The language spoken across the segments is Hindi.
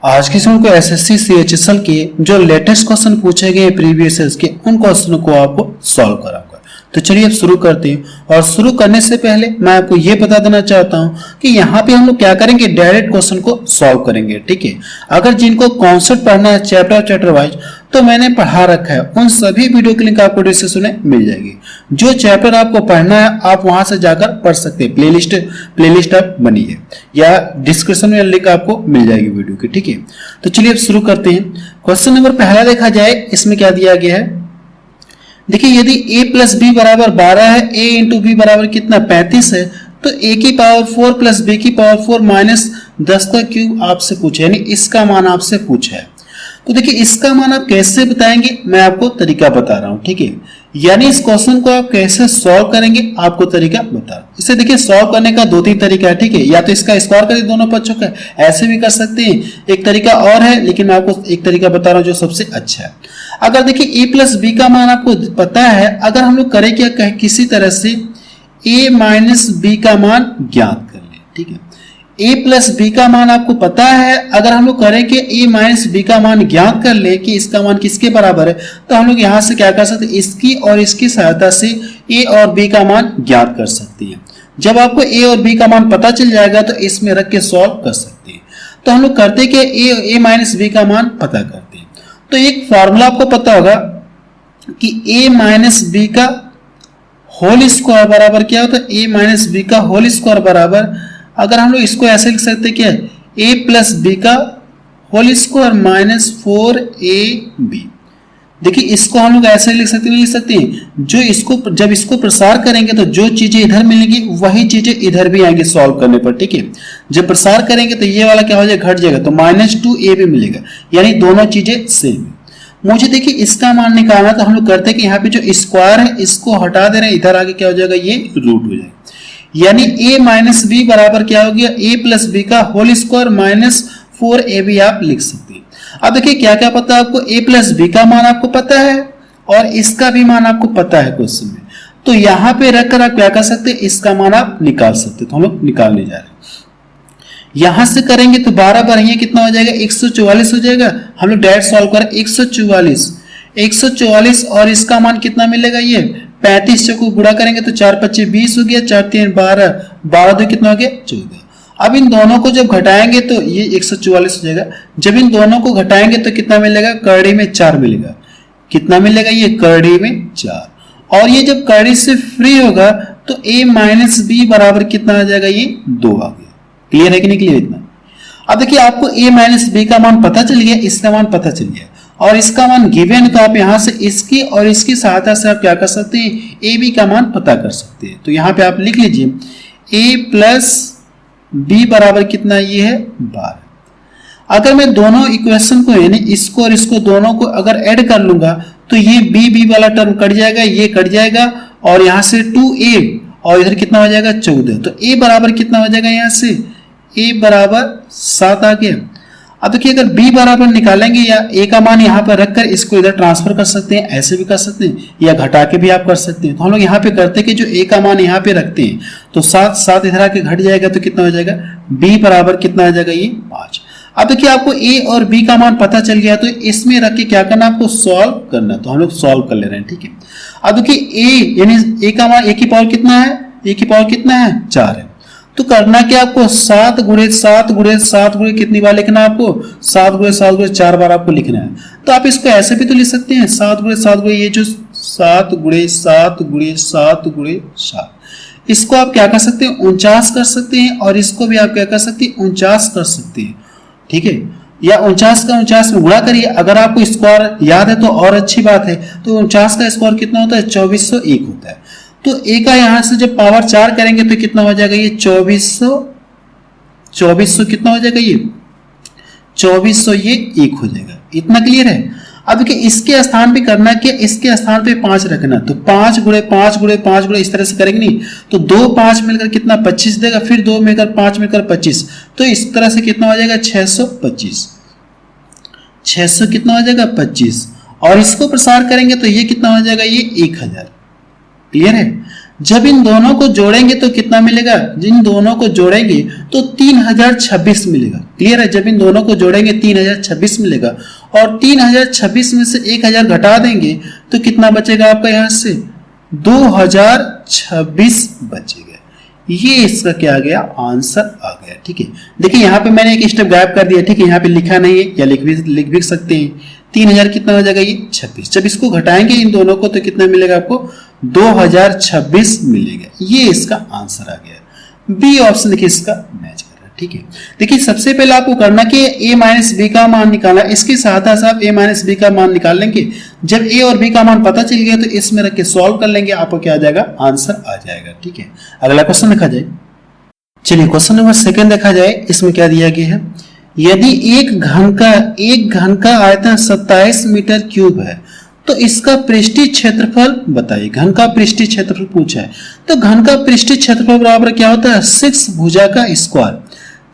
आज के समय को एसएससी सीएचएसएल के जो लेटेस्ट क्वेश्चन पूछे गए प्रीवियस ईयर्स के उन क्वेश्चनों को आपको सॉल्व कराऊंगा। तो चलिए अब शुरू करते हैं। और शुरू करने से पहले मैं आपको ये बता देना चाहता हूं कि यहाँ पे हम लोग क्या करेंगे, डायरेक्ट क्वेश्चन को सॉल्व करेंगे। ठीक है, अगर जिनको कॉन्सेप्ट पढ़ना है चैप्टर वाइज तो मैंने पढ़ा रखा है, उन सभी वीडियो की लिंक आपको डिस्क्रिप्शन में मिल जाएगी। जो चैप्टर आपको पढ़ना है आप वहां से जाकर पढ़ सकते हैं। प्लेलिस्ट आप बनी है या डिस्क्रिप्शन में लिंक आपको मिल जाएगी वीडियो की। ठीक है, तो चलिए अब शुरू करते हैं। क्वेश्चन नंबर पहला देखा जाए, इसमें क्या दिया गया है, देखिए यदि a प्लस बी बराबर 12 है, a इंटू बी बराबर कितना 35 है, तो a की पावर 4 प्लस b की पावर 4 माइनस 10 का क्यूब आपसे पूछा है, यानी इसका मान आपसे पूछा है। तो देखिए इसका मान आप कैसे बताएंगे, मैं आपको तरीका बता रहा हूं। ठीक है, यानी इस क्वेश्चन को आप कैसे सॉल्व करेंगे आपको तरीका बता रहा हूं। इसे देखिए सॉल्व करने का 2-3 तरीका है। ठीक है, या तो इसका स्क्वायर करिए दोनों पक्षों का, ऐसे भी कर सकते हैं। एक तरीका और है, लेकिन मैं आपको एक तरीका बता रहा हूं जो सबसे अच्छा है। अगर देखिए a प्लस बी का मान आपको पता है, अगर हम लोग करें क्या, कहें किसी तरह से a माइनस बी का मान ज्ञात कर ले। ठीक है, a प्लस बी का मान आपको पता है, अगर हम लोग करें कि a माइनस बी का मान ज्ञात कर ले कि इसका मान किसके बराबर है, तो हम लोग यहां से क्या कर सकते हैं, इसकी और इसकी सहायता से a और b का मान ज्ञात कर सकते हैं। जब आपको a और b का मान पता चल जाएगा तो इसमें रख के सॉल्व कर सकते हैं। तो हम लोग करते कि a माइनस बी का मान पता करते हैं। तो एक फॉर्मूला आपको पता होगा कि a माइनस बी का होल स्क्वायर बराबर क्या होता है, a माइनस बी का होल स्क्वायर बराबर, अगर हम लोग इसको ऐसे लिख सकते हैं क्या, a प्लस बी का होल स्क्वायर माइनस 4ab। देखिए इसको हम लोग ऐसे लिख सकते हैं, जो इसको जब इसको प्रसार करेंगे तो जो चीजें इधर मिलेंगी वही चीजें इधर भी आएंगी सॉल्व करने पर। ठीक है, जब प्रसार करेंगे तो ये वाला क्या हो जाएगा, घट जाएगा, तो -2ab मिलेगा, यानी दोनों चीजें सेम है। मुझे देखिए इसका मान निकालना, तो हम लोग करते हैं कि यहाँ पे जो स्क्वायर है इसको हटा दे रहे हैं, इधर आगे क्या हो जाएगा, ये रूट हो जाएगा, यानी a माइनस बी बराबर क्या हो गया, a प्लस बी का होल स्क्वायर माइनस 4ab आप लिख सकते हैं। अब देखिए क्या क्या पता है आपको, a प्लस बी का मान आपको पता है और इसका भी मान आपको पता है क्वेश्चन में, तो यहां पे रखकर आप क्या कर सकते हैं, इसका मान आप निकाल सकते हैं। तो हम लोग निकालने जा रहे हैं, यहां से करेंगे तो 12 बढ़िया कितना हो जाएगा, 144 हो जाएगा। हम लोग डायरेक्ट सॉल्व करें, 144 और इसका मान कितना मिलेगा, ये 35 से को गुणा करेंगे तो 4 25 20 हो गया, 4 3 12, 12 2 कितना हो गया 14। अब इन दोनों को जब घटाएंगे तो ये 144 हो जाएगा। जब इन दोनों को घटाएंगे तो कितना मिलेगा, करड़ी में 4 मिलेगा, कितना मिलेगा, ये करड़ी में 4। और ये जब करड़ी से फ्री होगा तो a माइनस बी बराबर कितना आ जाएगा, ये 2 आ गया। क्लियर है कि नहीं क्लियर इतना। अब देखिए आपको a माइनस बी का मान पता चल गया, इसका मान पता चल गया और इसका मान गिवन, तो आप यहां से इसकी और इसकी सहायता से आप क्या कर सकते हैं, ए बी का मान पता कर सकते हैं। तो यहां पे आप लिख लीजिए a प्लस बी बराबर कितना, ये है 12। अगर मैं दोनों इक्वेशन को यानी इसको और इसको दोनों को अगर ऐड कर लूंगा तो ये b वाला टर्म कट जाएगा, ये कट जाएगा और यहां से 2a और इधर कितना हो जाएगा 14। तो a बराबर कितना हो जाएगा, यहां से a बराबर 7 आ गया। अब देखिए अगर b बराबर निकालेंगे या a का मान यहाँ पर रखकर इसको इधर ट्रांसफर कर सकते हैं, ऐसे भी कर सकते हैं या घटा के भी आप कर सकते हैं। तो हम लोग यहाँ पे करते हैं कि जो a का मान यहाँ पे रखते हैं तो 7 इधर आके घट जाएगा, तो कितना हो जाएगा, b बराबर कितना आ जाएगा, ये 5। अब देखिए आपको a और b का मान पता चल गया, तो इसमें रख के क्या करना, आपको सॉल्व करना। तो हम लोग सॉल्व कर ले रहे हैं। ठीक है, अब देखिए a यानी a का मान a की पावर कितना है, a की पावर कितना है 4 है। तो करना क्या, आपको 7 गुणे 7 गुणे 7 गुणे कितनी बार लिखना है, आपको 7 गुणे 7 गुणे 4 बार आपको लिखना है। तो आप इसको ऐसे भी तो लिख सकते हैं, 7 गुणे 7 गुणे, ये जो 7 गुणे 7 गुणे 7 गुणे 7, इसको आप क्या कर सकते हैं, 49 कर सकते हैं और इसको भी आप क्या कर सकते हैं, 49 कर सकते हैं। ठीक है, या 49 का 49 में गुणा करिए। अगर आपको स्क्वायर याद है तो और अच्छी बात है, तो 49 का स्क्वायर कितना होता है, 2401 होता है। तो a का यहां से जब पावर 4 करेंगे तो कितना हो जाएगा, ये 2400 कितना हो जाएगा, ये 2400 ये 1 हो जाएगा। इतना क्लियर है। अब देखिए इसके स्थान पे करना क्या, इसके स्थान पे 5 रखना, तो 5 गुणे 5 गुणे 5 गुणे इस तरह से करेंगे नहीं, तो 2 5 मिलकर कितना 25 देगा, फिर 2 मिलकर 5 मिलकर 25, तो इस तरह से कितना हो जाएगा 625, 600 कितना हो जाएगा 25, और इसको प्रसार करेंगे तो ये कितना हो जाएगा, ये 1000। क्लियर है। जब इन दोनों को जोड़ेंगे तो कितना मिलेगा, जिन दोनों को जोड़ेंगे तो 3026 मिलेगा। क्लियर है, जब इन दोनों को जोड़ेंगे 3026 मिलेगा और 3026 में से 1000 घटा देंगे तो कितना बचेगा आपका, यहां से 2026 बचेगा। ये इसका क्या आ गया, आंसर आ गया। ठीक है, देखिए यहाँ पे मैंने एक स्टेप गायब कर दिया। ठीक है, यहाँ पे लिखा नहीं है या लिख भी सकते हैं। 3000 कितना हो जाएगा, ये 26। जब इसको घटाएंगे इन दोनों को तो कितना मिलेगा आपको, 2026 मिलेगा। ये इसका आंसर आ गया। बी ऑप्शन देखिए इसका मैच कर रहा है। ठीक है, देखिए सबसे पहले आपको करना कि a माइनस बी का मान निकालना। इसके साथ साथ a माइनस बी का मान निकाल लेंगे। जब a और b का मान पता चल गया तो इसमें रख के सॉल्व कर लेंगे, आपको क्या आ जाएगा, आंसर आ जाएगा। ठीक है, अगला क्वेश्चन देखा जाए। चलिए क्वेश्चन नंबर 2 देखा जाए। इसमें क्या दिया गया है, यदि एक घन का आयतन 27 मीटर क्यूब है तो इसका पृष्ठीय क्षेत्रफल बताइए। घन का पृष्ठीय क्षेत्रफल पूछा है, तो घन का पृष्ठीय क्षेत्रफल बराबर क्या होता है, 6 भुजा का स्क्वायर।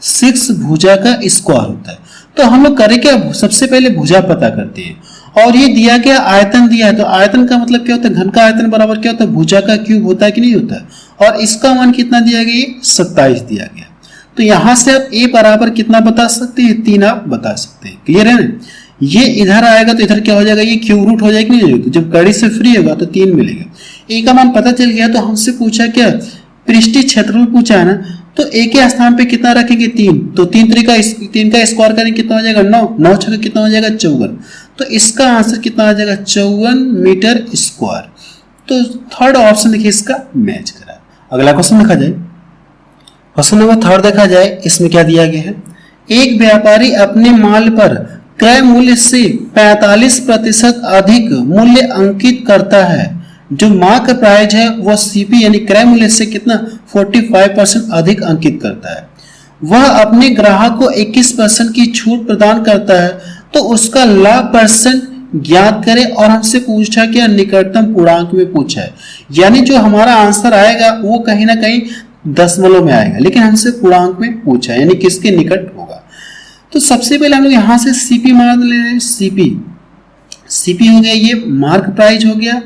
6 भुजा का स्क्वायर होता है। तो हम लोग करें क्या, सबसे पहले भुजा पता करते हैं। और ये दिया गया आयतन दिया है, तो आयतन का मतलब क्या होता है, घन का आयतन बराबर क्या होता है, भुजा का क्यूब होता है कि नहीं होता है। और इसका मान कितना दिया गया, 27 दिया गया। तो यहां से आप a बराबर कितना बता सकते हैं, 3 आप बता सकते हैं। क्लियर है ना, ये इधर आएगा तो इधर क्या हो जाएगा, ये क्यूब रूट हो जाएगा नहीं, तो जब कड़ी से फ्री होगा तो 3 मिलेगा। a का मान पता चल गया तो हमसे पूछा क्या, पृष्ठीय क्षेत्रफल पूछा है ना, तो a के स्थान पे कितना रखेंगे, 3। तो 3 का स्क्वायर करेंगे कितना हो जाएगा, 9। 9 छक्का कितना हो जाएगा, 54। तो इसका आंसर कितना आ जाएगा, 54 मीटर स्क्वायर। तो थर्ड ऑप्शन देखिए इसका मैच करा। अगला क्वेश्चन देखा जाए। क्वेश्चन नंबर 3 देखा जाए। इसमें क्या दिया गया है, एक व्यापारी अपने माल पर क्रय मूल्य से 45% अधिक मूल्य अंकित करता है। जो मार्क प्राइस है वो सीपी यानी क्रय मूल्य से कितना 45% अधिक अंकित करता है। वह अपने ग्राहक को 21% की छूट प्रदान करता है, तो उसका लाभ परसेंट ज्ञात करें। और हमसे पूछा क्या, निकटतम पूर्णांक में पूछा है, यानी जो हमारा आंसर आएगा वो कहीं ना कहीं दशमलव में आएगा, लेकिन हमसे पूर्णांक में पूछा है, यानी किसके निकट होगा। तो सबसे पहले हम लोग यहां से सीपी मान ले रहे हैं। सीपी हो गया, ये मार्क प्राइस हो गया,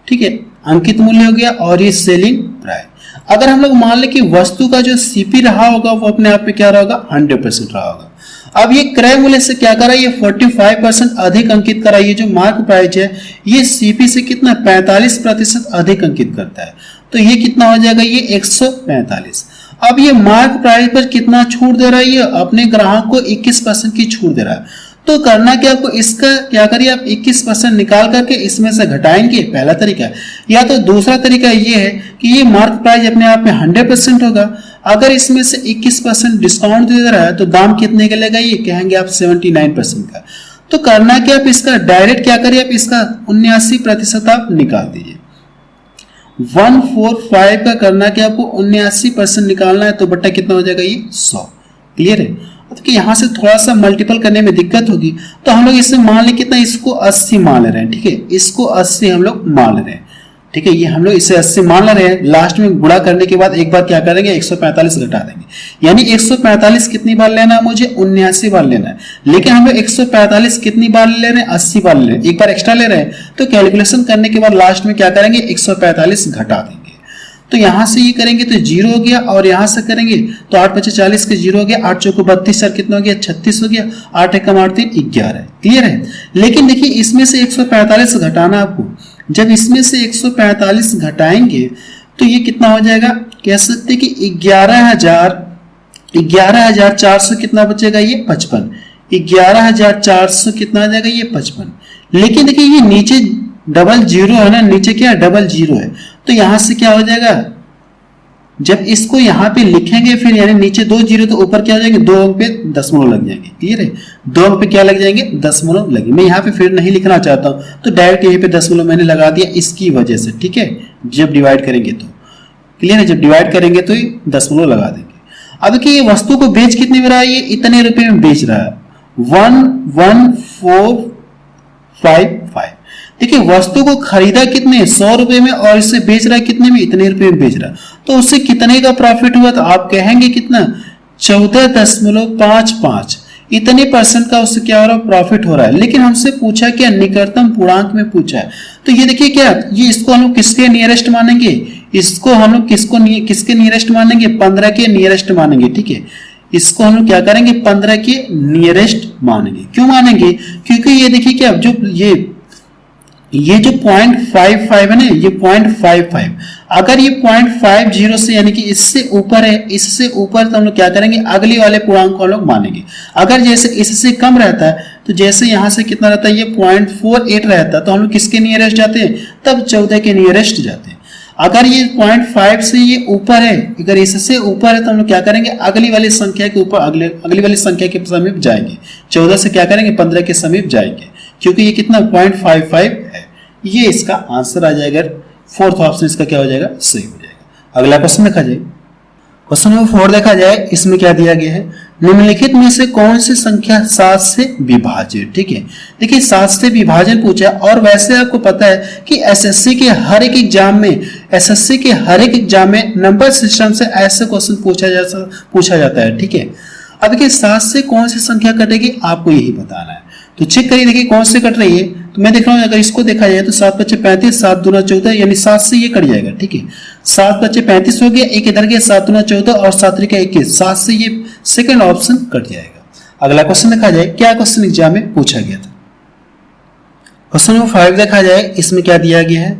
ठीक है, अंकित मूल्य हो गया, और ये सेलिंग प्राइस। अगर हम लोग मान ले कि वस्तु का जो सीपी रहा होगा वो अपने आप में क्या रहा होगा, 100% रहा होगा। अब ये क्रय मूल्य से क्या करा, ये 45% अधिक अंकित करा। ये जो मार्क प्राइस है ये सीपी से कितना 45% अधिक अंकित करता है, तो ये कितना हो जाएगा, ये 145। अब ये मार्क प्राइस पर कितना छूट दे रहा है, ये अपने ग्राहक को 21% की छूट दे रहा है। तो करना क्या, आपको इसका क्या करिए, आप 21% निकाल करके इसमें से घटाएंगे, पहला तरीका। या तो दूसरा तरीका ये है कि ये मार्क प्राइस अपने आप में 100% होगा, अगर इसमें से 21% डिस्काउंट दे रहा है तो दाम कितने का लगेगा, ये कहेंगे आप 79% का। तो करना क्या, आप इसका डायरेक्ट क्या करिए, आप इसका 79% आप निकाल दीजिए। 145 का करना क्या, आपको 79% निकालना है, तो बट्टा कितना हो जाएगा, ये 100। क्लियर है। तो यहाँ से थोड़ा सा मल्टीपल करने में दिक्कत होगी, तो हम लोग इससे मान ले कितना, इसको 80 मान ले रहे हैं। ठीक है, इसको 80 हम लोग मान ले रहे हैं। ठीक है, ये हम लोग इसे 80 मान ले रहे हैं। लास्ट में गुणा करने के बाद एक बार क्या करेंगे, 145 घटा देंगे, यानी 145 कितनी बार लेना है, मुझे 79 बार लेना है। लेकिन हम लोग 145 कितनी बार ले रहे हैं, 80 बार ले रहे हैं, एक बार एक्स्ट्रा ले रहे हैं। तो कैलकुलेशन करने के बाद लास्ट में क्या करेंगे, 145 घटा देंगे। तो यहां से ये करेंगे तो 0 हो गया, और यहां से करेंगे तो 8 5 40 के 0 हो गया, 8 चौको 32, सर कितना हो गया, 36 हो गया, 8 एकम 8 3 11। क्लियर है। लेकिन देखिए इसमें से 145 घटाना आपको, जब इसमें से 145 घटाएंगे तो ये कितना हो जाएगा, कह सकते कि 11,400 कितना बचेगा, ये 55। 11,400 कितना आ जाएगा, ये 55। लेकिन देखिए ये नीचे डबल जीरो है ना, नीचे क्या डबल जीरो है, तो यहां से क्या हो जाएगा, जब इसको यहां पे लिखेंगे फिर यानी नीचे 2 जीरो तो ऊपर क्या हो जाएंगे, 2 अंक पे दशमलव लग जाएंगे। क्लियर है, 2 अंक पे क्या लग जाएंगे, दशमलव लगे। मैं यहाँ पे फिर नहीं लिखना चाहता हूं, तो डायरेक्ट यहीं पे दशमलव मैंने लगा दिया इसकी वजह से। ठीक है, जब डिवाइड करेंगे तो क्लियर है, जब डिवाइड करेंगे तो ये दशमलव लगा देंगे। अब देखिए ये वस्तु को बेच कितने में रहा है, ये इतने रुपए में बेच रहा है, 11455। देखिए वस्तु को खरीदा कितने, 100 रुपए में, और इसे बेच रहा है कितने में, इतने रुपए में बेच रहा है। तो उससे कितने का प्रॉफिट हुआ, तो आप कहेंगे कितना, 14.55। इतने परसेंट का उससे क्या हो रहा है, प्रॉफिट हो रहा है। लेकिन हमसे पूछा क्या, निकटतम पूर्णांक में पूछा है। तो ये देखिए क्या, ये इसको हम लोग किसके नियरेस्ट मानेंगे, इसको हम लोग किसके नियरेस्ट मानेंगे, 15 के नियरेस्ट मानेंगे। ठीक है, इसको हम लोग क्या करेंगे, 15 के नियरेस्ट मानेंगे। क्यों मानेंगे, क्योंकि ये देखिए कि अब जो ये जो 0.55 है ना, ये 0.55, अगर ये 0.50 से यानी कि इससे ऊपर है, इससे ऊपर तो हम लोग क्या करेंगे, अगले वाले पूर्णांक को हम लोग मानेंगे। अगर जैसे इससे कम रहता है तो जैसे यहां से कितना रहता है, ये 0.48 रहता है, तो हम लोग किसके नियरेस्ट जाते हैं, तब 14 के नियरेस्ट जाते हैं। अगर ये 0.5 से ये ऊपर है, अगर इससे ऊपर है तो हम लोग क्या करेंगे, अगली वाली संख्या के ऊपर अगली वाली संख्या के समीप जाएंगे। 14 से क्या करेंगे, 15 के समीप जाएंगे, क्योंकि ये कितना 0.55 है। ये इसका आंसर आ जाएगा, फोर्थ ऑप्शन इसका क्या हो जाएगा, सही हो जाएगा। अगला क्वेश्चन देखा जाए, क्वेश्चन नंबर 4 देखा जाए, इसमें क्या दिया गया है, निम्नलिखित में से कौन सी संख्या 7 से विभाजित। ठीक है, देखिए 7 से विभाजन पूछा, और वैसे आपको पता है कि एसएससी के हर एक एग्जाम में नंबर सिस्टम से ऐसे क्वेश्चन पूछा जाता है। ठीक है, अब देखिए 7 से कौन सी संख्या कटेगी, आपको यही बताना है। तो चेक करिए, देखिए कौन से कट रही है, तो मैं देख रहा हूं अगर इसको देखा जाए तो 7 × 5 = 35, 7 × 2 = 14, यानी 7 से ये कट जाएगा। ठीक है, 7 × 5 = 35 हो गया, एक इधर गया, 7 × 2 = 14 और 7 × 3 = 21, 7 से ये सेकंड ऑप्शन कट जाएगा। अगला क्वेश्चन देखा जाए, क्या क्वेश्चन एग्जाम में पूछा गया था। क्वेश्चन नंबर 5 देखा जाए, इसमें क्या दिया गया है,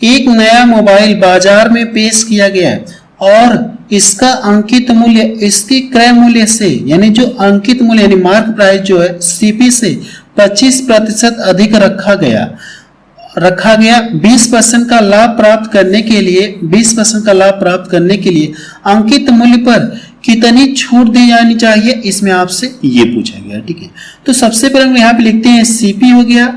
एक नया मोबाइल बाजार में पेश किया गया है और इसका अंकित मूल्य इसके क्रय मूल्य से, यानी जो अंकित मूल्य यानी मार्क प्राइस जो है सीपी से 25% अधिक रखा गया 20% का लाभ प्राप्त करने के लिए 20% का लाभ प्राप्त करने के लिए अंकित मूल्य पर कितनी छूट दी जानी चाहिए, इसमें आपसे ये पूछा गया। ठीक है, तो सबसे पहले हम यहाँ पे लिखते हैं सीपी हो गया,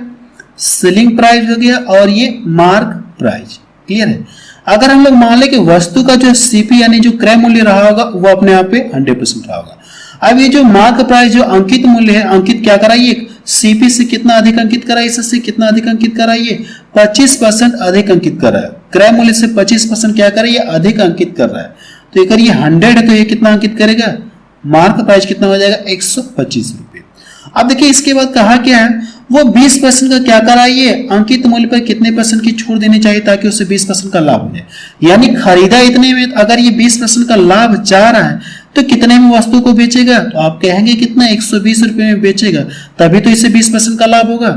सेलिंग प्राइस हो गया और ये मार्क प्राइस। क्लियर है, अगर हम लोग मान लें कि वस्तु का जो सीपी यानी जो क्रय मूल्य रहा होगा वो अपने आप पे 100% रहा होगा। अब ये जो मार्क प्राइस जो अंकित मूल्य है, अंकित क्या कराइए, सीपी से कितना अधिक अंकित कराइए, इससे कितना अधिक अंकित कराइए, 25% अधिक अंकित कर रहा है। क्रय मूल्य से 25% क्या कराइए, अधिक अंकित कर रहा है। तो अगर ये 100 है तो ये कितना अंकित करेगा, मार्क प्राइस कितना हो जाएगा, 125 रुपए। अब देखिए इसके बाद कहा क्या है, वो 20% का क्या कराइए, अंकित मूल्य पर कितने % की छूट देनी चाहिए ताकि उसे 20% का लाभ हो जाए। यानी खरीदा इतने में, अगर ये 20% का लाभ चाह रहा है तो कितने में वस्तु को बेचेगा, तो आप कहेंगे कितना, 120 रुपए में बेचेगा, तभी तो इसे 20% का लाभ होगा,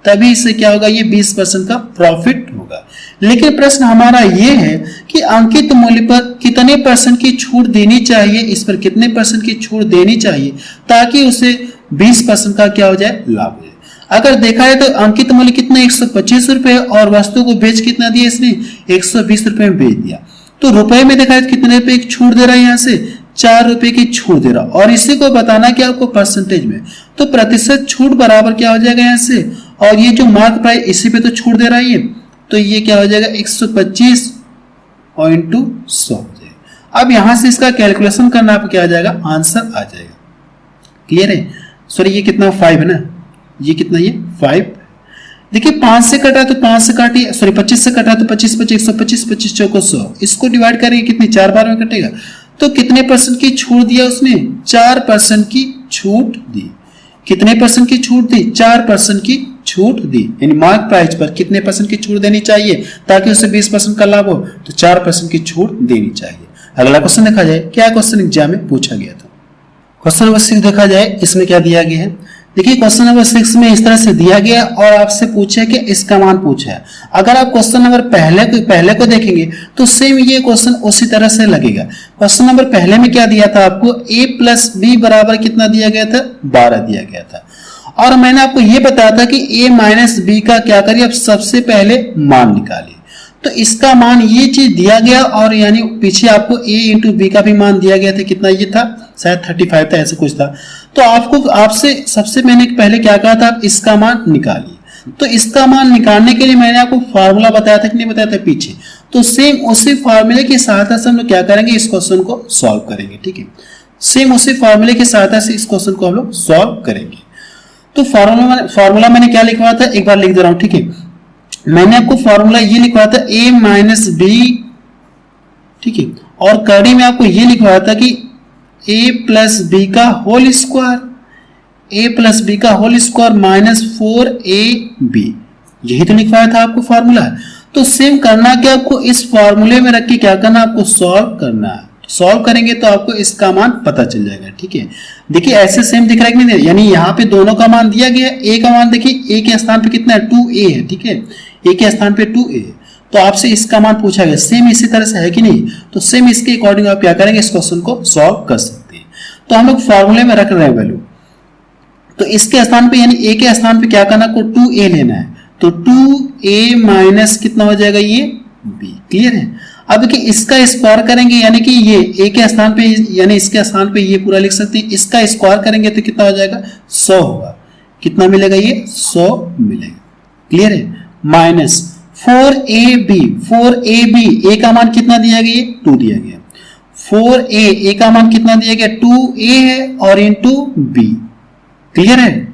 तभी इसे क्या होगा, ये 20% का प्रॉफिट होगा। लेकिन प्रश्न हमारा ये है कि अंकित मूल्य पर कितने % की छूट देनी चाहिए, इस पर कितने % की छूट देनी चाहिए ताकि उसे 20% का क्या हो जाए, लाभ हो जाए। अगर देखा है तो अंकित मूल्य कितना, 125 रुपए, और वस्तु को बेच कितना दिया इसने, 120 रुपए में बेच दिया। तो रुपए में देखा है तो कितने रुपए की छूट दे रहा है, यहाँ से 4 रुपए की छूट दे रहा, और इसी को बताना क्या आपको परसेंटेज में, तो प्रतिशत छूट बराबर क्या हो जाएगा यहाँ से, और ये जो मार्क प्राइस इसी पे तो छूट दे रहा है, तो ये क्या हो जाएगा, 125 और इंटू 100 हो जाएगा। अब यहां से इसका कैलकुलेशन करना आपको क्या आ जाएगा, आंसर आ जाएगा। क्लियर है, सॉरी ये कितना 5 है ना, ये कितना, ये 5। देखिए 5 से कटा तो 5 से काटिए, सॉरी 25 से कटा तो 25 25 125 25 चौको 100, इसको डिवाइड करेंगे कितनी, 4 बार में कटेगा, तो कितने % की छूट दिया उसने, 4% की छूट दी। कितने % की छूट दी, 4% की छूट दी, यानी मार्क प्राइस पर कितने % की छूट देनी चाहिए ताकि उसे 20% का लाभ हो, तो 4% की छूट देनी चाहिए। अगला क्वेश्चन देखा जाए, क्या क्वेश्चन एग्जाम में पूछा गया था। क्वेश्चन नंबर 6 देखा जाए, इसमें क्या दिया गया है, देखिए क्वेश्चन नंबर 6 में इस तरह से दिया गया और आपसे पूछा कि इसका मान पूछा है। अगर आप क्वेश्चन नंबर पहले को देखेंगे तो सेम ये क्वेश्चन उसी तरह से लगेगा। क्वेश्चन नंबर पहले में क्या दिया था आपको, a + b बराबर कितना दिया गया था, 12 दिया गया था, और मैंने आपको ये बताया था कि a - b का क्या करिए, अब सबसे पहले मान निकालिए। तो इसका मान ये चीज दिया गया, और यानी पीछे आपको a × b का भी मान दिया गया था, कितना ये था, शायद 35 था, ऐसे कुछ था। तो आपसे सबसे मैंने पहले क्या कहा था, आप इसका मान निकालिए। तो इसका मान निकालने के लिए मैंने आपको फार्मूला बताया था कि नहीं बताया था पीछे, तो सेम उसी फार्मूले की सहायता से हम लोग क्या करेंगे, इस क्वेश्चन को सॉल्व करेंगे। ठीक है, सेम उसी फार्मूले की सहायता से इस क्वेश्चन को हम लोग सॉल्व करेंगे। तो फार्मूला मैंने क्या लिखवाया था, एक बार लिख दे रहा हूं। ठीक है, मैंने आपको फार्मूला ये लिखवाया था a - b, ठीक है, और कड़ी में आपको ये लिखवाया था कि a + b का होल स्क्वायर, a + b का होल स्क्वायर -4ab, यही तो लिखवाया था आपको फार्मूला। तो सेम करना क्या, आपको इस फॉर्मूले में रख के क्या करना, आपको सॉल्व करना है। सॉल्व करेंगे तो आपको इसका मान पता चल जाएगा। ठीक है, देखिए ऐसे सेम दिख रहा है कि नहीं, यानी यहाँ पे दोनों का मान दिया गया है। ए का मान देखिए, ए के स्थान पे कितना है, 2a है। ठीक है, ए के स्थान पे 2a, तो आपसे इसका मान पूछा गया, सेम इसी तरह से है कि नहीं, तो सेम इसके अकॉर्डिंग आप क्या करेंगे, इस क्वेश्चन को सॉल्व कर सकते हैं। तो हम लोग फॉर्मूले में रख रहे हैं वैल्यू, तो इसके स्थान पे यानी ए के स्थान पे क्या करना, को 2a लेना है, तो 2a माइनस कितना हो जाएगा, ये b। क्लियर है। अब देखिए इसका स्क्वायर करेंगे, यानी कि ये a के स्थान पे, यानी इसके स्थान पे ये पूरा लिख सकते हैं, इसका स्क्वायर करेंगे तो कितना हो जाएगा, 100 होगा। कितना मिलेगा, ये 100 मिलेगा। क्लियर है। माइनस 4ab, 4ab a का मान कितना दिया गया, ये 2 दिया गया। 4a का मान कितना दिया गया, 2a है और इंटू b। क्लियर है।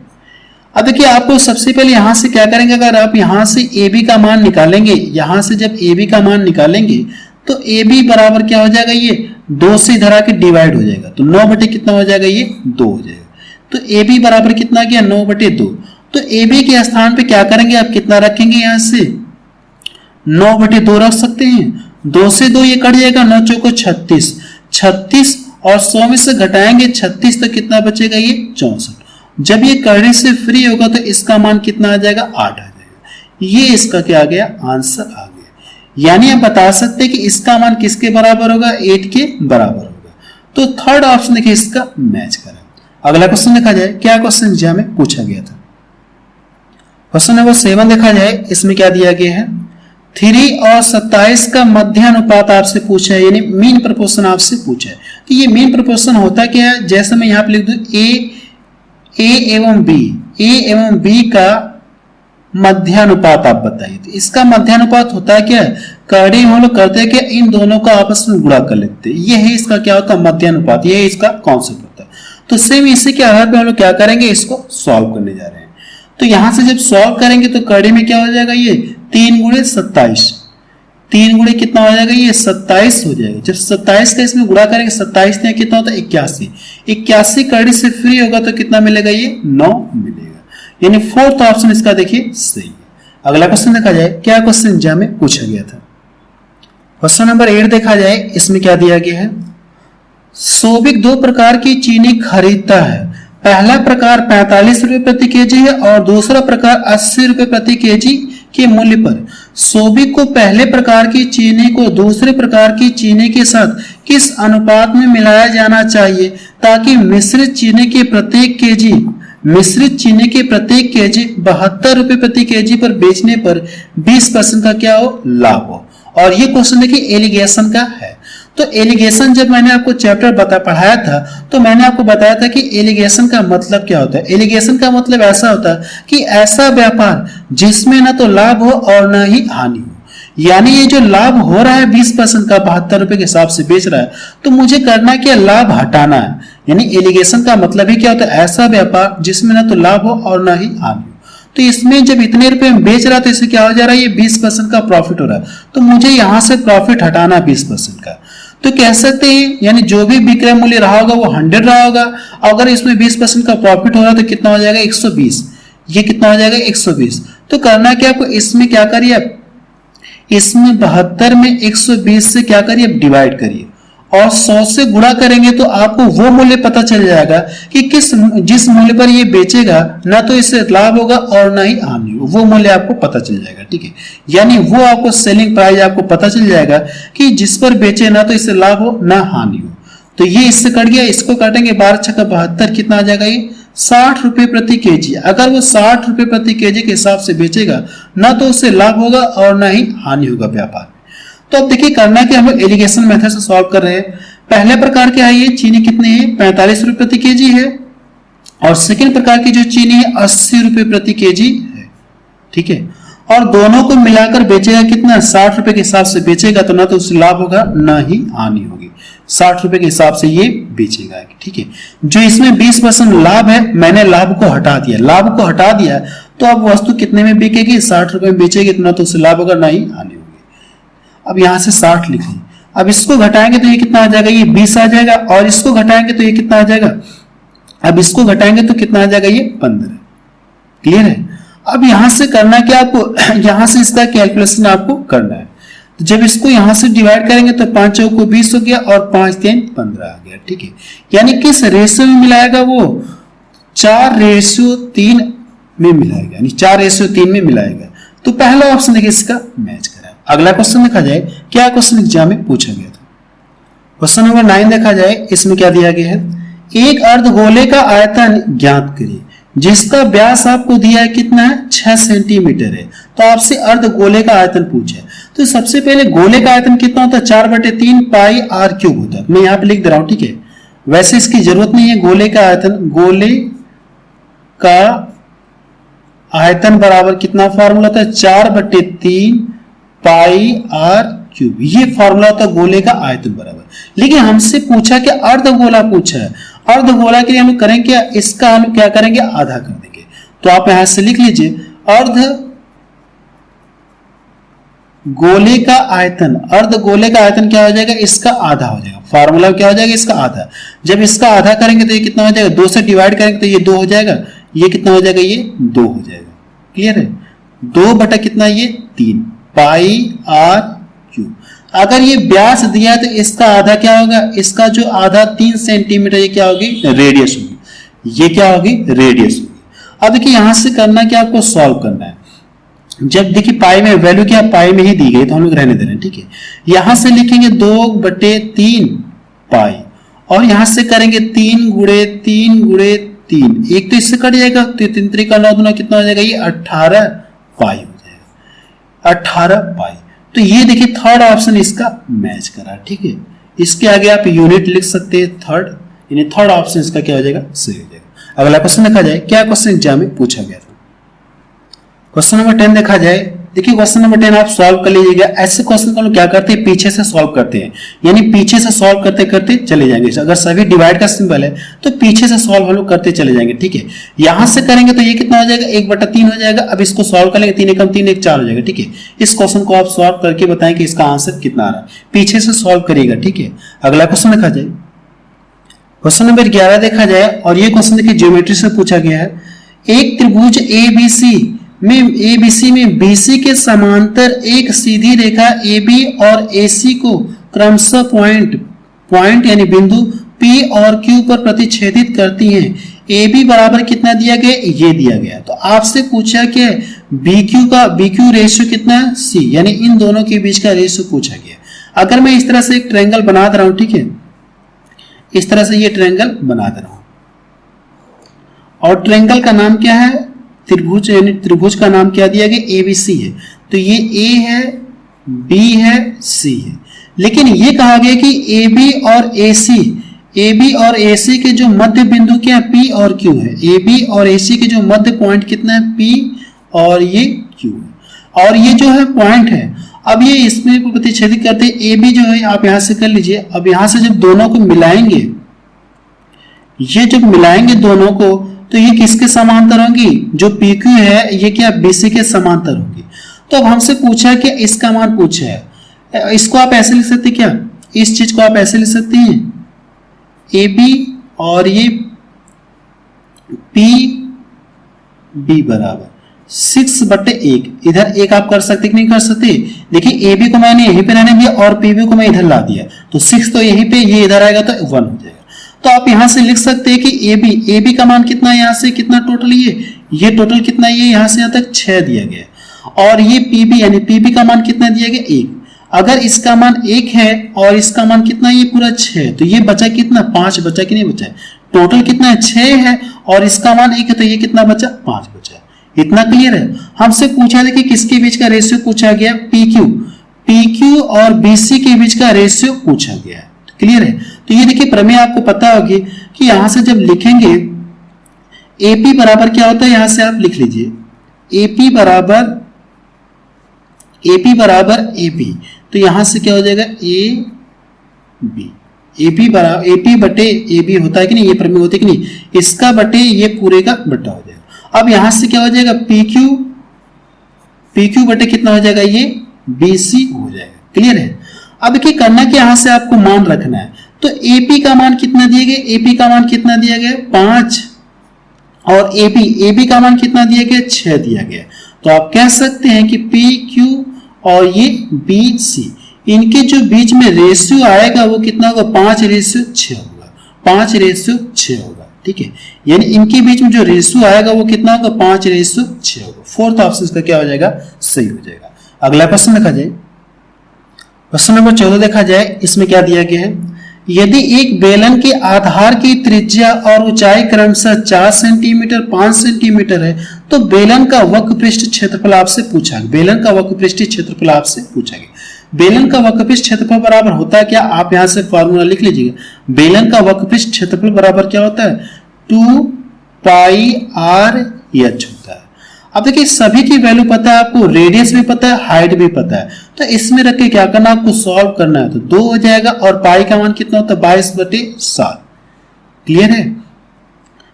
अब देखिए आपको सबसे पहले यहां से क्या करेंगे, अगर आप यहां से ab का मान निकालेंगे, यहां से जब ab का मान निकालेंगे तो ab बराबर क्या हो जाएगा, ये 2 से इधर आके डिवाइड हो जाएगा, तो 9 बटे कितना हो जाएगा, ये 2 हो जाएगा। तो ab बराबर कितना गया, 9 बटे 2। तो ab के स्थान पे क्या करेंगे, आप कितना रखेंगे, यहां से 9 बटे 2 रख सकते हैं। 2 से 2 ये कट जाएगा, 9 चौको 36, 36 और 100 में से घटाएंगे 36 तो कितना बचेगा, ये 64। जब ये करने से फ्री होगा तो इसका मान कितना आ जाएगा, 8 आ जाएगा। ये इसका क्या आ गया, आंसर आ गया। यानी आप बता सकते हैं कि इसका मान किसके बराबर होगा, 8 के बराबर होगा। तो थर्ड ऑप्शन देखिए इसका मैच करें। अगला क्वेश्चन देखा जाए, क्या क्वेश्चन एग्जाम में पूछा गया था। क्वेश्चन नंबर 7 देखा जाए, इसमें क्या दिया गया है, 3 और 27 का मध्यानुपात आपसे पूछा है, यानी मीन प्रोपोर्शन आपसे पूछा है। तो ये मीन प्रोपोर्शन होता क्या है, जैसे मैं यहाँ पे लिख दूं ए एवं बी का मध्यानुपात आप बताइए। तो इसका मध्यानुपात होता है क्या, करड़ी हम लोग करते हैं कि इन दोनों का आपस में गुणा कर लेते हैं, ये है इसका क्या होता है, मध्यानुपात, ये है इसका कॉन्सेप्ट होता है। तो सेम इसी के आधार पर हम लोग क्या करेंगे, इसको सॉल्व करने जा रहे हैं। तो यहां से जब सॉल्व करेंगे तो करड़ी में क्या हो जाएगा, ये 3 गुणे 27, 3 गुणे कितना हो जाएगा, ये 27 हो जाएगा। जब 27 का इसमें गुणा करेंगे, 27 ने कितना होता है, 81, 81 करड़ी से फ्री होगा तो कितना मिलेगा, ये 9 मिलेगा। यानी फोर्थ ऑप्शन इसका देखिए सही है। अगला क्वेश्चन देखा जाए, क्या क्वेश्चन एग्जाम में पूछा गया था। क्वेश्चन नंबर 8 देखा जाए, इसमें क्या दिया गया है, सोबिक 2 प्रकार की चीनी खरीदता है। पहला प्रकार 45 रुपए प्रति केजी है और दूसरा प्रकार 80 रुपए प्रति केजी के मूल्य पर सोबिक को पहले प्रकार की चीनी को दूसरे प्रकार की चीनी के साथ किस अनुपात में मिलाया जाना चाहिए ताकि मिश्रित चीनी के प्रत्येक केजी 72 रुपए प्रति केजी पर बेचने पर 20% का क्या हो, लाभ हो। और ये क्वेश्चन देखिए एलिगेशन का है। तो एलिगेशन जब मैंने आपको चैप्टर पढ़ाया था तो मैंने आपको बताया था कि एलिगेशन का मतलब क्या होता है। एलिगेशन का मतलब ऐसा होता है कि ऐसा व्यापार जिसमें ना तो लाभ हो और ना ही हानि हो। यानी ये जो लाभ हो रहा है 20% का 72 रुपए के हिसाब से बेच रहा है, तो मुझे करना क्या, लाभ हटाना है। यानी एलिगेशन का मतलब ही क्या होता है, ऐसा व्यापार जिसमें ना तो लाभ हो और ना ही हानि हो। तो इसमें जब इतने रुपए में बेच रहा है तो इससे क्या हो जा रहा है, ये 20% का प्रॉफिट हो रहा है, तो मुझे यहां से प्रॉफिट हटाना 20% का। तो कह सकते हैं यानी जो भी विक्रय मूल्य रहा होगा वो 100 रहा होगा। अगर इसमें 20% का प्रॉफिट हो रहा है तो कितना हो जाएगा, 120। ये कितना हो जाएगा, 120। तो करना क्या, आपको इसमें क्या करिए, आप इसमें 72 में 120 से क्या करिए, डिवाइड करिए और 100 से गुणा करेंगे तो आपको वो मूल्य पता चल जाएगा कि जिस मूल्य पर ये बेचेगा ना तो इससे लाभ होगा और ना ही हानि हो, वो मूल्य आपको पता चल जाएगा। ठीक है, यानी वो आपको सेलिंग प्राइस आपको पता चल जाएगा कि जिस पर बेचे ना तो इससे लाभ हो ना हानि हो। तो ये इससे कट गया, इसको काटेंगे 12 छक्का 72, कितना आ जाएगा, ये 60 रुपए प्रति केजी। अगर वो 60 रुपए प्रति केजी के हिसाब से बेचेगा ना तो उससे लाभ होगा और ना ही हानि होगा व्यापार। तो अब देखिए करना कि हम लोग एलिगेशन मेथड से सॉल्व कर रहे हैं। पहले प्रकार क्या है, ये चीनी कितनी है, 45 रुपए प्रति केजी है और सेकंड प्रकार की जो चीनी है 80 रुपए प्रति केजी है। ठीक है, और दोनों को मिलाकर बेचेगा कितना, 60 रुपए के हिसाब से बेचेगा तो ना तो उससे लाभ होगा ना ही हानि होगी। 60 रुपए के हिसाब से ये बेचेगा। ठीक है, जो इसमें 20% लाभ है, मैंने लाभ को हटा दिया, लाभ को हटा दिया तो अब वस्तु कितने में बिकेगी, 60 रुपए में बेचेगी तो ना तो उससे लाभ होगा ना ही हानि होगी। अब यहां से 60 लिख लें, अब इसको घटाएंगे तो ये कितना आ जाएगा, ये 20 आ जाएगा और इसको घटाएंगे तो ये कितना आ जाएगा, अब इसको घटाएंगे तो कितना आ जाएगा, ये 15। क्लियर है। अब यहां से करना क्या आपको, यहां से इसका कैलकुलेशन आपको करना है। तो जब इसको यहां से डिवाइड करेंगे तो 5 चौको 20 हो गया और 5 3 15 आ गया, ठीक है। यानी किस रेशियो में मिलाएगा वो, 4:3 में मिलाएगा, यानी 4:3 में मिलाएगा। तो पहला ऑप्शन देखिए इसका मैच करा। अगला क्वेश्चन देखा जाए, क्या क्वेश्चन एग्जाम में पूछा गया था। क्वेश्चन नंबर 9 देखा जाए, इसमें क्या दिया गया है, एक अर्धगोले का आयतन ज्ञात करिए जिसका व्यास आपको दिया है कितना है, 6 सेंटीमीटर है। तो आपसे अर्धगोले का आयतन पूछा है। तो सबसे पहले गोले का आयतन कितना होता है, 4/3 पाई आर क्यूब होता है। मैं यहाँ पे लिख दे रहा हूं, ठीक है। वैसे इसकी जरूरत नहीं है। गोले का आयतन, गोले का आयतन बराबर कितना फॉर्मूला होता है, 4/3 पाई आर क्यूब। ये फॉर्मूला होता है गोले का आयतन बराबर। लेकिन हमसे पूछा कि अर्धगोला पूछा है। अर्धगोला के लिए हम करेंगे क्या, इसका हम क्या करेंगे, आधा कर देंगे। तो आप यहां से लिख लीजिए, अर्ध गोले का आयतन, अर्धगोले का आयतन क्या हो जाएगा, इसका आधा हो जाएगा। फार्मूला क्या हो जाएगा, इसका आधा। जब इसका आधा करेंगे तो ये कितना हो जाएगा, 2 से डिवाइड करेंगे तो ये 2 हो जाएगा। ये कितना हो जाएगा, ये 2 हो जाएगा। क्लियर है, 2 बटा कितना, ये 3 पाई आर क्यूब। अगर ये व्यास दिया है तो इसका आधा क्या होगा, इसका जो आधा 3 सेंटीमीटर, ये क्या होगी, रेडियस होगी। ये क्या होगी, रेडियस होगी। अब देखिए यहां से करना क्या, आपको सॉल्व करना है। जब देखिए पाई में वैल्यू क्या, पाई में ही दी गई तो हम लोग रहने दे रहे हैं, ठीक है। यहां से लिखेंगे 2/3 पाई और यहां से करेंगे 3 गुणे 3 गुणे 3। एक तो इससे कट जाएगा, तो 3 3 का 9 दूना कितना हो जाएगा, ये 18 पाई हो जाएगा, 18 पाई। तो ये देखिए थर्ड ऑप्शन इसका मैच करा, ठीक है। इसके आगे आप यूनिट लिख सकते हैं थर्ड, यानी थर्ड ऑप्शन इसका क्या हो जाएगा, सही हो जाएगा। अगला क्वेश्चन देखा जाए, क्या क्वेश्चन एग्जाम में पूछा गया था। क्वेश्चन नंबर 10 देखा जाए। देखिए क्वेश्चन नंबर 10 आप सॉल्व कर लीजिएगा। ऐसे क्वेश्चन को हम क्या करते हैं, पीछे से सॉल्व करते हैं, यानी पीछे से सॉल्व करते करते चले जाएंगे। अगर सभी डिवाइड का सिंबल है तो पीछे से सॉल्व हम लोग करते चले जाएंगे, ठीक है। यहां से करेंगे तो ये कितना हो जाएगा, 1/3 हो जाएगा। अब इसको सॉल्व कर लेंगे, 3 एकम 3 1 4 हो जाएगा, ठीक है। इस क्वेश्चन को आप सॉल्व करके बताएं कि इसका आंसर कितना आ रहा है, पीछे से सॉल्व करिएगा, ठीक है। अगला क्वेश्चन देखा जाए, क्वेश्चन नंबर 11 देखा जाए और ये क्वेश्चन देखिए ज्योमेट्री से पूछा गया है। एक त्रिभुज एबीसी में बीसी के समांतर एक सीधी रेखा एबी और एसी को क्रमशः पॉइंट यानी बिंदु पी और क्यू पर प्रतिच्छेदित करती हैं। एबी बराबर कितना दिया गया, ये दिया गया। तो आपसे पूछा कि बीक्यू रेशियो कितना है, सी, यानी इन दोनों के बीच का रेशियो पूछा गया। अगर मैं इस तरह से एक ट्रायंगल बना दे रहा हूं, ठीक है, इस तरह से ये ट्रायंगल बना दे रहा हूं और ट्रायंगल का नाम क्या है, त्रिभुज, यानी त्रिभुज का नाम क्या दिया गया, एबीसी है। तो ये ए है, बी है, सी है। लेकिन ये कहा गया कि एबी और एसी के जो मध्य बिंदु क्या है, पी और क्यू है। एबी और एसी के जो मध्य पॉइंट कितना है, पी और ये क्यू है। और ये जो है पॉइंट है, अब ये इसमें प्रतिच्छेदित करते हैं। एबी जो है आप यहां से कर लीजिए। अब यहां से जब दोनों को मिलाएंगे, ये जब मिलाएंगे दोनों को, तो ये किसके समांतर होंगी, जो PQ है ये क्या BC के समांतर होगी। तो अब हमसे पूछा कि इसका मान पूछा है। इसको आप ऐसे लिख सकते हैं क्या, इस चीज को आप ऐसे लिख सकते हैं, AB और ये PB बराबर 6/1। इधर एक आप कर सकते कि नहीं कर सकते। देखिए AB को मैंने यहीं पे रहने दिया और PB को मैं इधर ला दिया, तो 6 तो यहीं पे, ये इधर आएगा तो 1 हो जाएगा। तो आप यहां से लिख सकते हैं कि AB का मान कितना है, यहां से कितना टोटल, ये टोटल कितना, ये यहां से यहां तक 6 दिया गया। और ये PB यानी PB का मान कितना दिया गया, 1। अगर इसका मान 1 है और इसका मान कितना, ये पूरा 6, तो ये बचा कितना, 5 बचा कि नहीं बचा। टोटल कितना है, 6 है और इसका मान 1 है, तो ये कितना बचा, 5 बचा। इतना क्लियर है। हमसे पूछा था कि किसके बीच का रेशियो पूछा गया, PQ और BC के बीच का रेशियो पूछा गया है। क्लियर है। तो ये देखिए प्रमेय आपको पता होगी कि यहां से जब लिखेंगे AP बराबर क्या होता है, यहां से आप लिख लीजिए AP बराबर AP। तो यहां से क्या हो जाएगा, AP बटे AB होता है कि नहीं, ये प्रमेय होता है कि नहीं, इसका बटे ये पूरे का बटा हो जाएगा। अब यहां से क्या हो जाएगा, PQ बटे कितना हो जाएगा, ये BC हो जाएगा। क्लियर है। अब क्या करना कि यहां से आपको मान रखना है। तो AP का मान कितना दिया गया, AP का मान कितना दिया गया, 5 और ए बी का मान कितना दिया गया, 6 दिया गया। तो आप कह सकते हैं कि पी क्यू और ये बी सी, इनके जो बीच में रेशियो आएगा वो कितना होगा, 5:6 होगा, 5:6 होगा। ठीक है, यानी इनके बीच में जो रेशियो आएगा वो कितना होगा, 5:6 होगा। फोर्थ ऑप्शन का क्या हो जाएगा, सही हो जाएगा। अगला क्वेश्चन देखा जाए, क्वेश्चन नंबर 14 देखा जाए, इसमें क्या दिया गया है, यदि एक बेलन के आधार की त्रिज्या और ऊंचाई क्रमशः 4 सेंटीमीटर 5 सेंटीमीटर है तो बेलन का वक्रपृष्ठ क्षेत्रफल आपसे पूछा गया। बेलन का वक्रपृष्ठीय क्षेत्रफल आपसे पूछा गया। बेलन का वक्रपृष्ठ क्षेत्रफल बराबर होता है क्या, आप यहां से फॉर्मूला लिख लीजिएगा। बेलन का वक्रपृष्ठ क्षेत्रफल बराबर क्या होता है, 2 पाई आर एच होता है। अब देखिए सभी की वैल्यू पता है आपको, रेडियस भी पता है, हाइट भी पता है, तो इसमें रख के क्या करना, आपको सॉल्व करना है। तो 2 हो जाएगा और पाई का मान कितना होता है, 22/7। क्लियर है,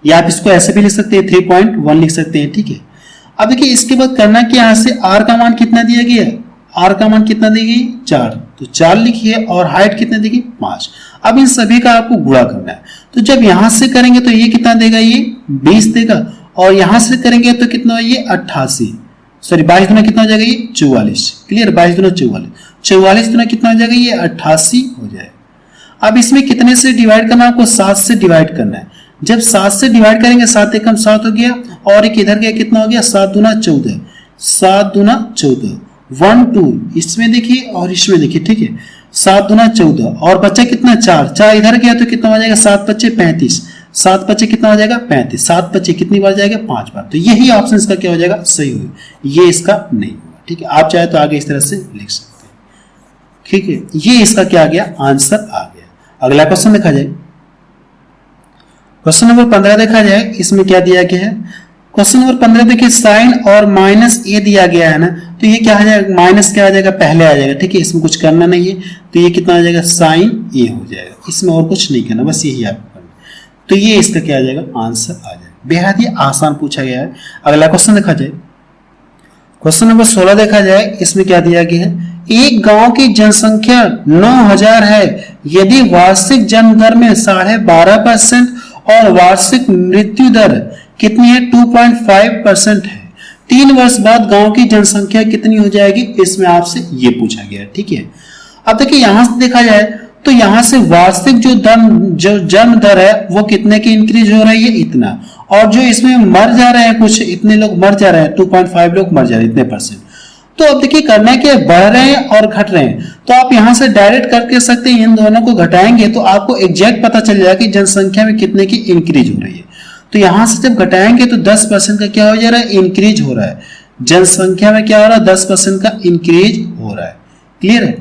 या आप इसको ऐसे भी लिख सकते हैं, 3.1 लिख सकते हैं। ठीक है, अब देखिए इसके बाद करना कि यहां से आर का मान कितना दिया गया है, आर का मान कितना दी गई, 4, तो 4 लिखिए और हाइट कितना देगी, 5। अब इन सभी का आपको गुणा करना है। तो जब यहां से करेंगे तो ये कितना देगा, ये 20 देगा, और यहां से करेंगे तो कितना, ये 88, सॉरी 22 दुना कितना हो जाएगा, ये 44। क्लियर, 22 दुना 44, 44 दुना कितना हो जाएगा, ये 88 हो जाएगा। अब इसमें कितने से डिवाइड करना, आपको 7 से डिवाइड करना है। जब 7 से डिवाइड करेंगे, 7 एकम 7 हो गया, और एक इधर गया कितना हो गया, 7 दुना 14, 7 दुना 14, 1 2 इसमें देखिए और इसमें देखिए। ठीक है, 7 दुना 14 और बच्चा कितना, 4, 4 इधर गया तो कितना हो जाएगा, 7 5 35, 7 5 कितना हो जाएगा, 35, 7 5 कितनी बार जाएगा, 5 बार। तो यही ऑप्शन इसका क्या हो जाएगा, सही होगा, ये इसका नहीं होगा। ठीक है, आप चाहे तो आगे इस तरह से लिख सकते हैं। ठीक है, ये इसका क्या आ गया, आंसर आ गया। अगला क्वेश्चन देखा जाए, क्वेश्चन नंबर 15 देखा जाए, इसमें क्या दिया गया है, क्वेश्चन नंबर 15 देखिए, साइन और माइनस ए दिया गया है ना, तो ये क्या आ जाएगा, माइनस क्या आ जाएगा, पहले आ जाएगा। ठीक है, इसमें कुछ करना नहीं है, तो ये कितना आ जाएगा, साइन ए हो जाएगा, इसमें और कुछ नहीं करना, बस यही आपको करना। तो ये इसका क्या आ जाएगा, आंसर आ जाएगा। बेहद ही आसान पूछा गया है। अगला क्वेश्चन देखा जाए, क्वेश्चन नंबर 16 देखा जाए, इसमें क्या दिया गया है, एक गांव की जनसंख्या 9000 है, यदि वार्षिक जन्म दर में 12.5% और वार्षिक मृत्यु दर कितनी है, 2.5% है, 3 वर्ष बाद गांव की जनसंख्या कितनी हो जाएगी, इसमें आपसे ये पूछा गया है। ठीक है, अब देखिए यहां से देखा जाए तो यहां से वार्षिक जो जन्म दर है वो कितने की इंक्रीज हो रही है, इतना, और जो इसमें मर जा रहे हैं, कुछ इतने लोग मर जा रहे हैं, 2.5 लोग मर जा रहे हैं, इतने %। तो अब देखिए करना है कि बढ़ रहे हैं और घट रहे हैं, तो आप यहां से डायरेक्ट करके सकते हैं, इन दोनों को घटाएंगे तो आपको एग्जैक्ट पता चल जाएगा कि जनसंख्या में कितने की इंक्रीज हो रही है। तो यहां से जब घटाएंगे तो 10% का क्या हो जा रहा है, इंक्रीज हो रहा है, जनसंख्या में क्या हो रहा है, 10% का इंक्रीज हो रहा है। क्लियर है,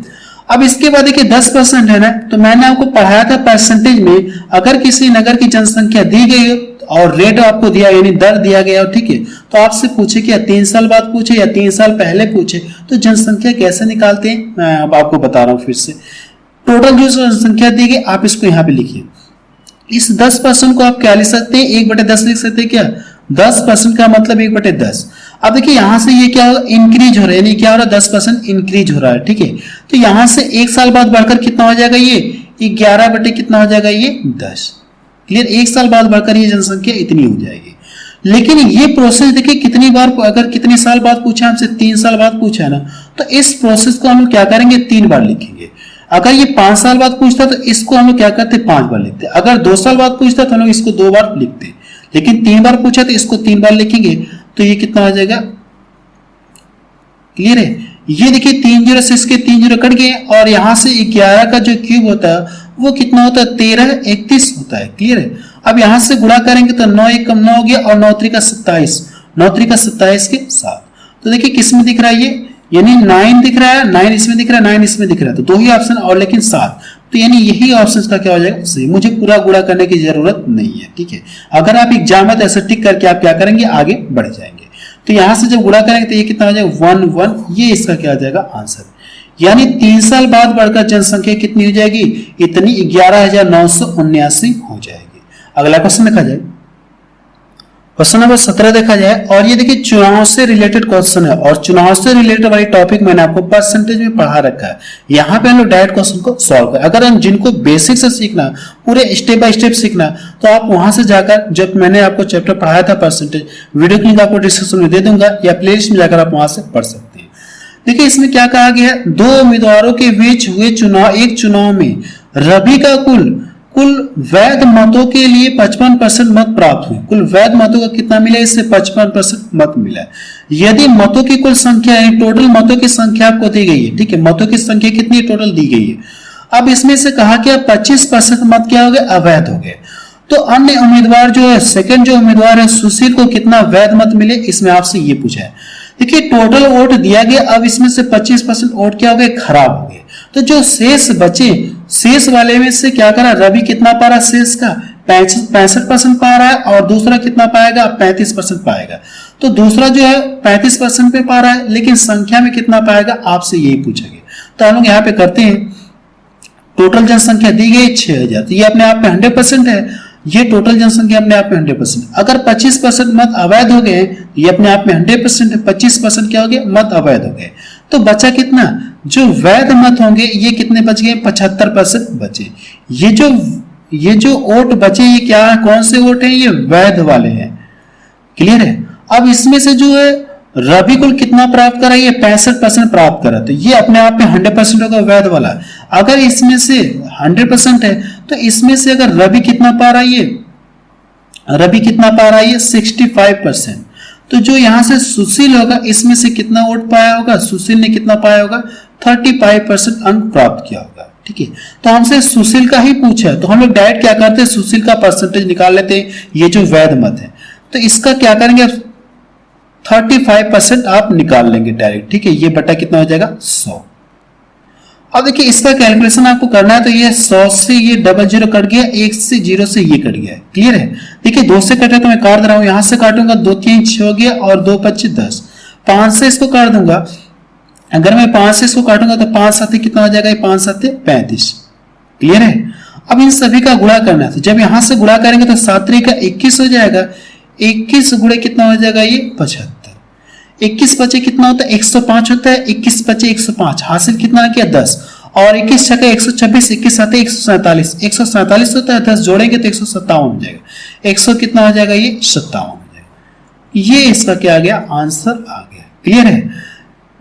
अब इसके बाद देखिए 10% है ना, तो मैंने आपको पढ़ाया था परसेंटेज में, अगर किसी नगर की जनसंख्या दी गई हो और रेट आपको दिया यानी दर दिया गया हो, ठीक है, तो आपसे पूछे कि 3 साल बाद पूछे या 3 साल पहले पूछे, तो जनसंख्या कैसे निकालते हैं, मैं अब आपको बता रहा हूं फिर से। टोटल जो जनसंख्या दी गई आप इसको यहां पे लिखिए, इस 10% को आप क्या लिख सकते हैं, 1/10 लिख सकते हैं क्या, 10% का मतलब 1/10। अब देखिए यहां से ये क्या होगा, इंक्रीज हो रहा है, यानी क्या हो रहा है, 10% इंक्रीज हो रहा है। ठीक है, तो यहां से 1 साल बाद बढ़कर कितना हो जाएगा, ये 11 कितना हो जाएगा, ये 10। क्लियर, 1 साल बाद बढ़कर ये जनसंख्या इतनी हो जाएगी। लेकिन ये प्रोसेस देखिए कितनी बार, अगर कितने साल बाद पूछा हमसे, 3 साल बाद पूछा है ना, तो इस प्रोसेस को हम लोग क्या करेंगे, 3 बार लिखेंगे। अगर ये 5 साल बाद पूछता तो इसको हम लोग क्या करते, 5 बार लिखते। अगर 2 साल बाद पूछता तो हम लोग इसको 2 बार लिखते, लेकिन 3 बार पूछा तो इसको 3 बार लिखेंगे, तो ये कितना आ जाएगा। क्लियर है, ये देखिए 3 0 से इसके 3 0 कट गए, और यहां से 11 का जो क्यूब होता है वो कितना होता है, 13 31 होता है। क्लियर है, अब यहां से गुणा करेंगे तो 9 1 कम 9 हो गया, और 9 3 का 27, 9 3 का 27 के साथ। तो देखिए किस में दिख रहा है ये, यानी 9 दिख रहा है, 9 इसमें दिख रहा है, 9 इसमें दिख रहा है, तो 2 ही ऑप्शन और लेकिन 7, तो यानी यही ऑप्शन का क्या हो जाएगा, सही। मुझे पूरा गुणा करने की जरूरत नहीं है। ठीक है, अगर आप एग्जाम में तो ऐसा टिक करके आप क्या करेंगे, आगे बढ़ जाएंगे। तो यहां से जब गुणा करेंगे तो ये कितना हो जाएगा, 1 1, ये इसका क्या आ जाएगा, आंसर। यानी 3 साल बाद बढ़कर जनसंख्या कितनी हो जाएगी, इतनी 11,979 हो जाएगी। अगला क्वेश्चन देखा जाए, क्वेश्चन नंबर 17 देखा जाए, और ये देखिए चुनाव से रिलेटेड क्वेश्चन है, और चुनाव से रिलेटेड वाली टॉपिक मैंने आपको परसेंटेज में पढ़ा रखा है। यहाँ पे हम लोग डायरेक्ट क्वेश्चन को सॉल्व करें। अगर हम जिनको बेसिक से सीखना, पूरे स्टेप बाय स्टेप सीखना, तो आप वहां से जाकर, जब मैंने आपको चैप्टर पढ़ाया था परसेंटेज, वीडियो की लिंक आपको डिस्क्रिप्शन में दे दूंगा, या प्लेलिस्ट में जाकर आप वहां से पढ़ सकते हैं। देखिए इसमें क्या कहा गया है, दो उम्मीदवारों के बीच हुए चुनाव, एक चुनाव में रवि का कुल वैध मतों के लिए 55% मत प्राप्त हुए। कुल वैध मतों का कितना मिला, इससे 55% मत मिला। यदि मतों की कुल संख्या है, टोटल मतों की संख्या आपको दी गई है, ठीक है, मतों की संख्या कितनी टोटल दी गई है। अब इसमें से कहा कि 25% मत क्या हो गए, अवैध हो गए। तो अन्य उम्मीदवार जो है, सेकंड जो उम्मीदवार है सुशील को कितना वैध मत मिले, इसमें आपसे ये पूछा है। देखिए टोटल वोट दिया गया, अब इसमें से 25% वोट क्या हो गए, खराब हो गए। तो जो शेष बचे, शेष वाले में से क्या करा, रवि कितना पा रहा, शेष का 65% पा रहा है, और दूसरा कितना पाएगा, 35% पाएगा। तो दूसरा जो है 35% पे पा रहा है, लेकिन संख्या में कितना पाएगा, आपसे यही पूछा गया। तो हम लोग यहाँ पे करते हैं, टोटल जनसंख्या दी गई 6000, तो ये अपने आप में 100% है। ये टोटल जनसंख्या अपने आप में 100%। अगर 25% मत अवैध हो गए, ये अपने आप में 100% है, 25% क्या हो गया, मत अवैध हो गए। तो बचा कितना, जो वैध मत होंगे ये कितने बच गए, 75% बचे। ये जो वोट बचे, ये क्या है, कौन से वोट हैं, ये वैध वाले हैं। क्लियर है। अब इसमें से जो है रवि कुल कितना प्राप्त करा, ये 65% प्राप्त करा, तो ये अपने आप में 100% होगा वैध वाला। अगर इसमें से 100% है, तो इसमें से अगर रवि कितना पा रहा है, ये 65%। तो जो यहां से सुशील होगा, इसमें से कितना वोट पाया होगा, सुशील ने कितना पाया होगा, 35% अंक प्राप्त किया होगा। ठीक है, तो हमसे सुशील का ही पूछा है, तो हम लोग डायरेक्ट क्या करते हैं, सुशील का परसेंटेज निकाल लेते हैं, ये जो वैध मत है। तो इसका क्या करेंगे, 35% आप निकाल लेंगे डायरेक्ट। ठीक है, ये बटा कितना हो जाएगा, 100। अब देखिए इसका कैलकुलेशन आपको करना है, तो ये 100 से ये 00 कट गया, 1 से 0 से ये कट गया। क्लियर है। देखिए 2 से कटे तो मैं काट दे रहा हूं, यहां से काटूंगा 2 3 6 हो गया, और 2 25 10। 5 से इसको काट दूंगा, अगर मैं 5 से इसको काटूंगा तो 5 साथे कितना हो जाएगा, 5 साथे 35। क्लियर है। अब इन सभी का गुणा करना है, तो जब यहां से गुणा करेंगे तो 7 3 का 21 हो जाएगा, 21 गुणे कितना हो जाएगा, ये 75। 21 बचे कितना होता है, 105 होता है, 21 बचे 105, हासिल कितना किया 10, और 21 छके 126, 21 साथे 147, 147 होता है, 10 जोड़ेंगे तो 157 हो जाएगा, 100 कितना हो जाएगा, ये 57 हो जाएगा। ये इसका क्या आ गया, आंसर आ गया। क्लियर है।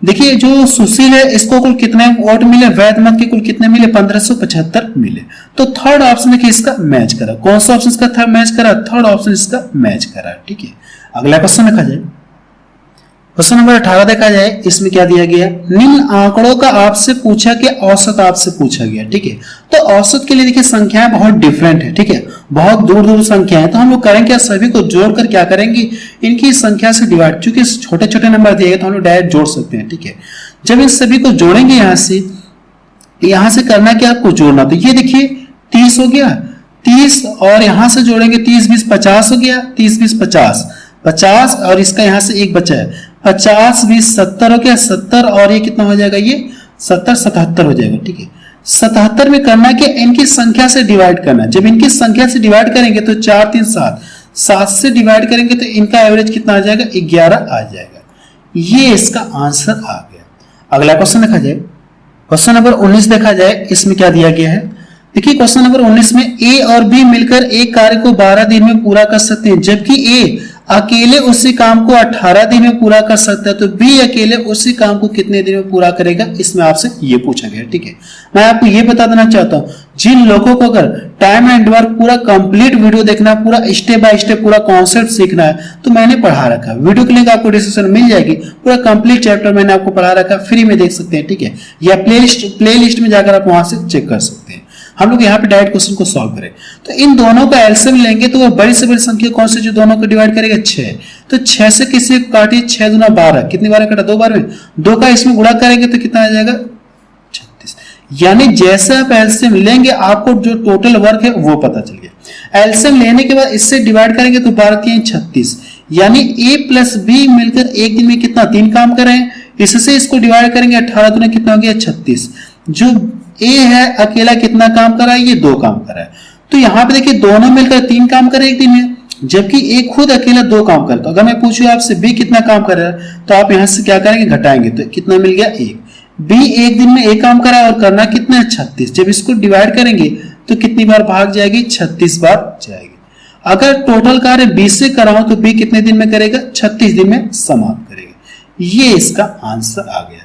देखिए जो सुशील है, इसको कुल कितने वोट मिले, वैध मत के कुल कितने मिले, 1575 मिले। तो थर्ड ऑप्शन देखिए इसका मैच करा। कौन सा ऑप्शन इसका थर्ड मैच करा, थर्ड ऑप्शन इसका मैच करा। ठीक है, अगला क्वेश्चन देखा जाए, क्वेश्चन नंबर 18 देखा जाए, इसमें क्या दिया गया, निम्न आंकड़ों का आपसे पूछा गया, औसत आपसे पूछा गया। ठीक है, तो औसत के लिए देखिए संख्याएं बहुत डिफरेंट है। ठीक है, बहुत दूर दूर संख्या है, तो हम लोग करेंगे क्या, सभी को जोड़कर क्या करेंगे, इनकी संख्या से डिवाइड, क्योंकि छोटे छोटे नंबर दिए गए तो हम लोग डायरेक्ट जोड़ सकते हैं। ठीक है, जब इन सभी को जोड़ेंगे यहां से करना क्या, आपको जोड़ना। तो ये देखिए 30 हो गया, 30 और यहां से जोड़ेंगे 30 20 50 हो गया, 30 20 50 50, और इसका यहां से एक बचा है, 50 20 70 हो गया, 70, और ये कितना हो जाएगा, ये 70 77 हो जाएगा। ठीक है, 77 में करना क्या, इनकी संख्या से डिवाइड करना। जब इनकी संख्या से डिवाइड करेंगे तो 4 3 7, 7 से डिवाइड करेंगे तो इनका एवरेज कितना आ जाएगा, 11 आ जाएगा। ये इसका आंसर आ गया। अगला क्वेश्चन देखा जाए, क्वेश्चन नंबर 19 देखा जाए, इसमें क्या दिया गया है। देखिए क्वेश्चन नंबर 19 में ए और बी मिलकर एक कार्य को 12 दिन में पूरा कर सकते हैं, जबकि ए अकेले उसी काम को 18 दिन में पूरा कर सकता है, तो बी अकेले उसी काम को कितने दिन में पूरा करेगा, इसमें आपसे ये पूछा गया। ठीक है, मैं आपको ये बता देना चाहता हूं, जिन लोगों को अगर टाइम एंड वर्क पूरा कंप्लीट वीडियो देखना, पूरा स्टेप बाय स्टेप पूरा कॉन्सेप्ट सीखना है, तो मैंने पढ़ा रखा है, वीडियो की लिंक आपको डिस्क्रिप्शन में मिल जाएगी, पूरा कंप्लीट चैप्टर मैंने आपको पढ़ा रखा है, फ्री में देख सकते हैं। ठीक है, या प्लेलिस्ट में जाकर आप वहां से चेक कर सकते हैं। हम लोग यहाँ पे डायरेक्ट क्वेश्चन को सॉल्व करें, तो इन दोनों का एलसीएम लेंगे तो वो बड़ी से बड़ी संख्या कौन सी जो दोनों को डिवाइड करेगा, 6। तो 6 से किसी को काटिए, 6 दूना 12, कितनी बार कटा, 2 बार में, 2 का इसमें गुणा करेंगे तो कितना आ जाएगा, 36। यानी जैसे आप एलसीएम लेंगे आपको जो टोटल वर्क है वो पता चल गया। एलसीएम लेने के बाद इससे डिवाइड करेंगे तो 12 3 36, यानी ए प्लस बी मिलकर एक दिन में कितना 3 काम कर रहे हैं। इससे इसको डिवाइड करेंगे 18 दूना कितना हो गया, 36। जो ए है अकेला कितना काम कर रहा है, ये 2 काम कर रहा है। तो यहाँ पे देखिए दोनों मिलकर 3 काम कर रहे हैं एक दिन में, जबकि ए खुद अकेला 2 काम करता। अगर मैं पूछूं आपसे बी कितना काम कर रहा है तो आप यहां से क्या करेंगे, घटाएंगे, तो कितना मिल गया 1। बी एक दिन में 1 काम करा है और करना कितना है 36। जब इसको डिवाइड करेंगे तो कितनी बार भाग जाएगी, 36 बार जाएगी। अगर टोटल कार्य 20 से कराऊं तो बी कितने दिन में करेगा, 36 दिन में समाप्त करेगा। ये इसका आंसर आ गया।